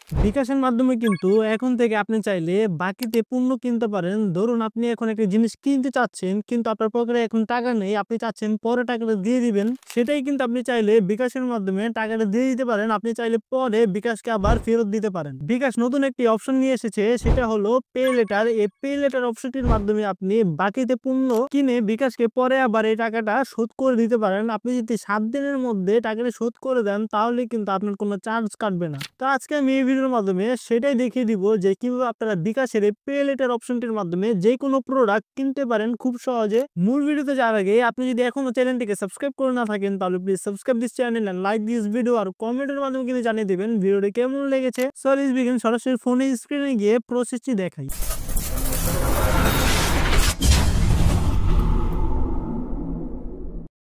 বিকাশের মাধ্যমে কিন্তু এখন থেকে আপনি চাইলে বাকিতে পণ্য কিনতে পারেন। ধরুন আপনি এখন একটা জিনিস কিনতে চাচ্ছেন কিন্তু আপনার পকেটে এখন টাকা নেই, আপনি চাচ্ছেন পরে টাকাটা দিয়ে দিবেন। সেটাই কিন্তু আপনি চাইলে বিকাশের মাধ্যমে টাকাটা দিয়ে দিতে পারেন। আপনি চাইলে পরে বিকাশকে আবার ফেরত দিতে পারেন। বিকাশ নতুন একটি অপশন নিয়ে এসেছে, সেটা হলো পে লেটার। এই পে লেটার অপশনটির মাধ্যমে আপনি বাকিতে পণ্য কিনে বিকাশকে পরে আবার এই টাকাটা শোধ করে দিতে পারেন। আপনি যদি 7 দিনের মধ্যে টাকাটা শোধ করে দেন তাহলে কিন্তু আপনার কোনো চার্জ কাটবে না। তো আজকে আমি এই ভিডিওর মাধ্যমে সেটাই দেখিয়ে দিব যে কিভাবে আপনারা বিকাশের এই পে লেটার অপশনটির মাধ্যমে যে কোনো প্রোডাক্ট কিনতে পারেন খুব সহজে। মূল ভিডিওতে যাওয়ার আগে আপনি যদি এখনো চ্যানেলটিকে সাবস্ক্রাইব করে না থাকেন তাহলে please subscribe this channel and like this video, আর কমেন্টের মাধ্যমে কিন্তু জানিয়ে দিবেন ভিডিওটি কেমন লেগেছে। So let's begin. সরাসরি ফোনের স্ক্রিনে গিয়ে প্রসেসটি দেখাই।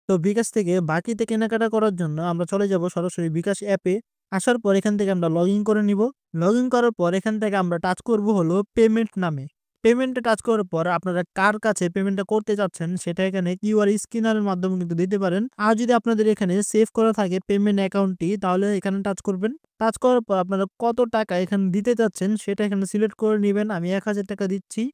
তো বিকাশ থেকে বাকিতে কেনাকাটা করার জন্য আমরা চলে যাব সরাসরি বিকাশ অ্যাপে। আসার পর এখান থেকে আমরা লগ ইন করে নিব। লগ ইন করার পর এখান থেকে আমরা টাচ করব হলো পেমেন্ট নামে। পেমেন্টে টাচ করার পর আপনারা কার কাছে পেমেন্টটা করতে চাচ্ছেন সেটা এখানে কিউআর স্ক্যানারের মাধ্যমে কিন্তু দিতে পারেন। আর যদি আপনাদের এখানে সেভ করা থাকে পেমেন্ট অ্যাকাউন্টটি তাহলে এখানে টাচ করবেন। টাচ করার পর আপনারা কত টাকা এখানে দিতে চাচ্ছেন সেটা এখানে সিলেক্ট করে নিবেন। আমি ১,০০০ টাকা দিচ্ছি।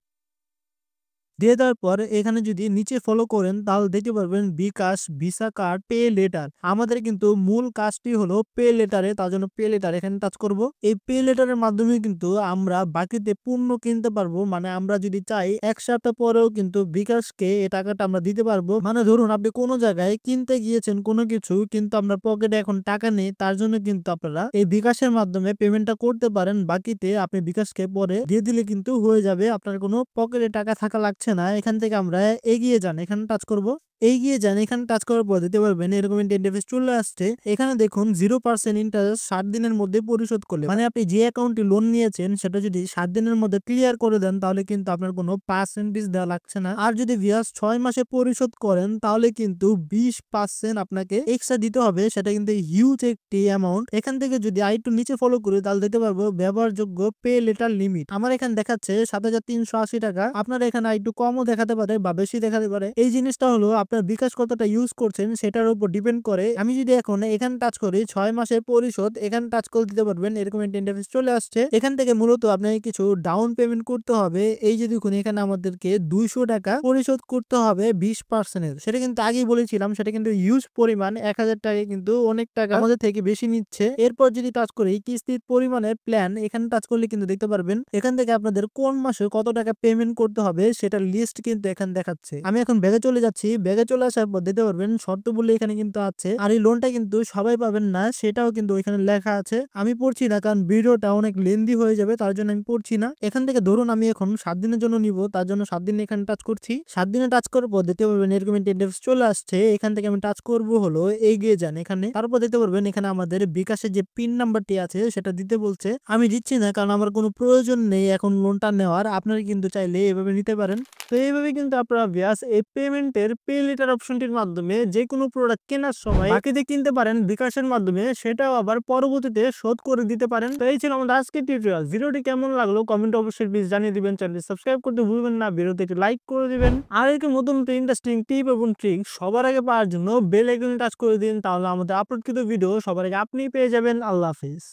দিয়ে দেওয়ার পর এখানে যদি নিচে ফলো করেন তাহলে দেখতে পারবেন বিকাশ, ভিসা কার্ড, পে লেটার। আমাদের কিন্তু মূল কাজটি হলো পে লেটারে, তার জন্য পে লেটার এখানে টাচ করব। এই পে লেটারের মাধ্যমে কিন্তু আমরা বাকিতে পণ্য কিনতে পারবো। মানে আমরা যদি চাই ১ সপ্তাহ পরেও কিন্তু বিকাশকে এই টাকাটা আমরা দিতে পারবো। মানে ধরুন আপনি কোনো জায়গায় কিনতে গিয়েছেন কোনো কিছু কিন্তু আপনার পকেটে এখন টাকা নেই, তার জন্য কিন্তু আপনারা এই বিকাশের মাধ্যমে পেমেন্টটা করতে পারেন। বাকিতে আপনি বিকাশকে পরে দিয়ে দিলে কিন্তু হয়ে যাবে, আপনার কোনো পকেটে টাকা থাকা লাগছে না। এখান থেকে আমরা এগিয়ে যান, এখানে টাচ করব। এগিয়ে যান, এখানে টাচ করার পর দিতে পারবেন এরকম ইন্টারফেস চলে আসছে। এখানে দেখুন 0% ইন্টারেস্ট 60 দিনের মধ্যে পরিশোধ করলে, মানে আপনি যে অ্যাকাউন্টে লোন নিয়েছেন সেটা যদি 7 দিনের মধ্যে ক্লিয়ার করে দেন তাহলে কিন্তু আপনার কোনো পার্সেন্টেজ দেওয়া লাগছে না। আর যদি ভিউয়ার্স 6 মাসে পরিশোধ করেন তাহলে কিন্তু 20% আপনাকে এক্সট্রা দিতে হবে। সেটা কিন্তু হিউজ একটি অ্যামাউন্ট। এখান থেকে যদি আরেকটু নিচে ফলো করি তাহলে দেখতে পারবো ব্যবহারযোগ্য পে লেটার লিমিট। আমার এখানে দেখাচ্ছে 7,380 টাকা। আপনার এখানে একটু কমও দেখাতে পারে বা বেশি দেখাতে পারে। এই জিনিসটা হলো আপনার বিকাশ কতটা ইউজ করছেন সেটার উপর ডিপেন্ড করে। আমি যদি এখন এখানে টাচ করি 6 মাসের পরিশোধ, এখানে টাচ করে দিতে পারবেন এরকম একটা ইন্টারফেস চলে আসছে। এখান থেকে মূলত আপনাকে কিছু ডাউন পেমেন্ট করতে হবে। এই যে দেখুন এখানে আমাদেরকে 200 টাকা পরিশোধ করতে হবে 20% এর। সেটা কিন্তু আগেই বলেছিলাম, সেটা কিন্তু হিউজ পরিমাণ। 1,০০০ টাকা কিন্তু অনেক টাকা আমাদের থেকে বেশি নিচ্ছে। এরপর যদি টাচ করি কিস্তির পরিমাণের প্ল্যান, এখানে টাচ করলে কিন্তু দেখতে পারবেন এখান থেকে আপনাদের কোন মাসে কত টাকা পেমেন্ট করতে হবে সেটার লিস্ট কিন্তু এখানে দেখাচ্ছে। আমি এখন ব্যাগে চলে যাচ্ছি। ব্যাগে চলে আসার পর দিতে পারবেন শর্তগুলো এখানে কিন্তু আছে। আর এই লোনটা কিন্তু সবাই পাবেন না, সেটাও কিন্তু ওইখানে লেখা আছে। আমি পড়ছি না কারণ ভিডিওটা অনেক লেন্দি হয়ে যাবে, তার জন্য আমি পড়ছি না। এখান থেকে ধরুন আমি এখন 7 দিনের জন্য নিব, তার জন্য 7 দিন এখানে টাচ করছি। 7 দিনে টাচ করার পর দিতে পারবেন এরকম ইন্টারফেস চলে আসছে। এখান থেকে আমি টাচ করব হলো এগিয়ে যান এখানে। তারপর দিতে পারবেন এখানে আমাদের বিকাশের যে পিন নাম্বারটি আছে সেটা দিতে বলছে। আমি দিচ্ছি না কারণ আমার কোনো প্রয়োজন নেই এখন লোনটা নেওয়ার। আপনারা কিন্তু চাইলে এভাবে নিতে পারেন। তো এইভাবে কিন্তু আপনারা এই পেমেন্টের পে লেটার অপশনটির মাধ্যমে যে কোনো প্রোডাক্ট কেনার সময় বাকিতে কিনতে পারেন বিকাশের মাধ্যমে, সেটাও আবার পরবর্তীতে শোধ করে দিতে পারেন। তো এই ছিল আমাদের আজকের টিউটোরিয়াল। ভিডিওটি কেমন লাগলো কমেন্ট অবশ্যই প্লিজ জানিয়ে দিবেন। চ্যানেলটি সাবস্ক্রাইব করতে ভুলবেন না, ভিডিওতে একটি লাইক করে দিবেন। আর এরকম নতুন নতুন ইন্টারেস্টিং টিপ এবং ট্রিক সবার আগে পাওয়ার জন্য বেল আইকনে টাচ করে দিন, তাহলে আমাদের আপলোডকৃত ভিডিও সবার আগে আপনিই পেয়ে যাবেন। আল্লাহ হাফেজ।